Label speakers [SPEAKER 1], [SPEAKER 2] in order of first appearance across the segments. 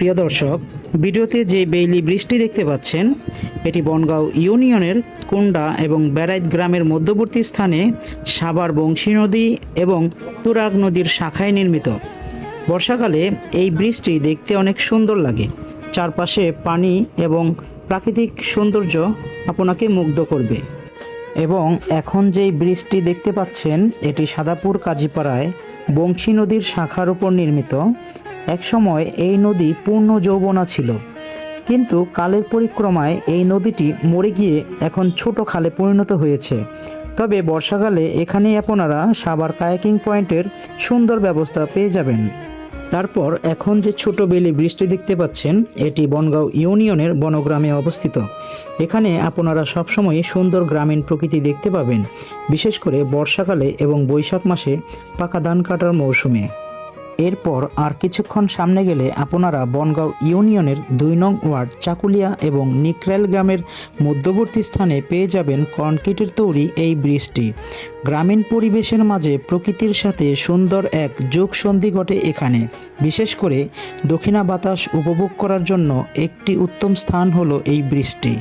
[SPEAKER 1] প্রিয় দর্শক, ভিডিওতে যে বেইলি ব্রিজটি দেখতে পাচ্ছেন এটি বনগাঁও ইউনিয়নের কুন্ডা এবং বেড়াইত গ্রামের মধ্যবর্তী স্থানে সাভার বংশী নদী এবং তুরাগ নদীর শাখায় নির্মিত। বর্ষাকালে এই ব্রিজটি দেখতে অনেক সুন্দর লাগে। চারপাশে পানি এবং প্রাকৃতিক সৌন্দর্য আপনাকে মুগ্ধ করবে। এবং এখন যেই ব্রিজটি দেখতে পাচ্ছেন এটি সাদাপুর কাজীপাড়ায় বংশী নদীর শাখার উপর নির্মিত। একসময় এই নদী পূর্ণ যৌবনা ছিল, কিন্তু কালের পরিক্রমায় এই নদীটি মরে গিয়ে এখন ছোট খালে পরিণত হয়েছে। তবে বর্ষাকালে এখানেই আপনারা সাভার কায়াকিং পয়েন্টের সুন্দর ব্যবস্থা পেয়ে যাবেন। তারপর এখন যে ছোট বেলি ব্রিজটি দেখতে পাচ্ছেন এটি বনগাঁও ইউনিয়নের বনগ্রামে অবস্থিত। এখানে আপনারা সবসময় সুন্দর গ্রামীণ প্রকৃতি দেখতে পাবেন, বিশেষ করে বর্ষাকালে এবং বৈশাখ মাসে পাকা ধান কাটার মৌসুমে। এরপর আর কিছুক্ষণ সামনে গেলে আপনারা বনগাঁও ইউনিয়নের ২ নং ওয়ার্ড চাকুলিয়া এবং নিকরাইল গ্রামের মধ্যবর্তী স্থানে পেয়ে যাবেন কনক্রিটের তৈরি এই ব্রিজটি। গ্রামীণ পরিবেশের মাঝে প্রকৃতির সাথে সুন্দর এক যোগসন্ধি ঘটে এখানে। বিশেষ করে দক্ষিণা বাতাস উপভোগ করার জন্য একটি উত্তম স্থান হলো এই ব্রিজটি।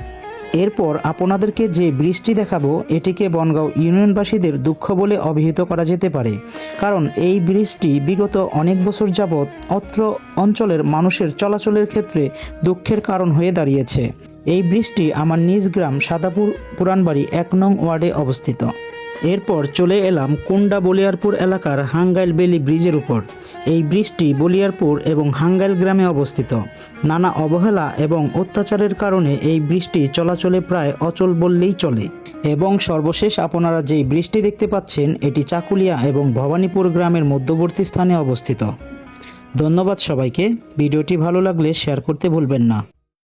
[SPEAKER 1] এরপর আপনাদেরকে যে ব্রিজটি দেখাবো এটিকে বনগাঁও ইউনিয়নবাসীদের দুঃখ বলে অভিহিত করা যেতে পারে, কারণ এই ব্রিজটি বিগত অনেক বছর যাবৎ অত্র অঞ্চলের মানুষের চলাচলের ক্ষেত্রে দুঃখের কারণ হয়ে দাঁড়িয়েছে। এই ব্রিজটি আমার নিজ গ্রাম সাদাপুর পুরানবাড়ি ১ নং ওয়ার্ডে অবস্থিত। এরপর চলে এলাম কুন্ডা বলিয়ারপুর এলাকার হাঙ্গাইল বেলি ব্রিজের উপর। এই ব্রিজটি বলিয়ারপুর এবং হাঙ্গাইল গ্রামে অবস্থিত। নানা অবহেলা এবং অত্যাচারের কারণে এই ব্রিজটি চলাচলে প্রায় অচল বললেই চলে। এবং সর্বশেষ আপনারা যেই ব্রিজটি দেখতে পাচ্ছেন এটি চাকুলিয়া এবং ভবানীপুর গ্রামের মধ্যবর্তী স্থানে অবস্থিত। ধন্যবাদ সবাইকে। ভিডিওটি ভালো লাগলে শেয়ার করতে ভুলবেন না।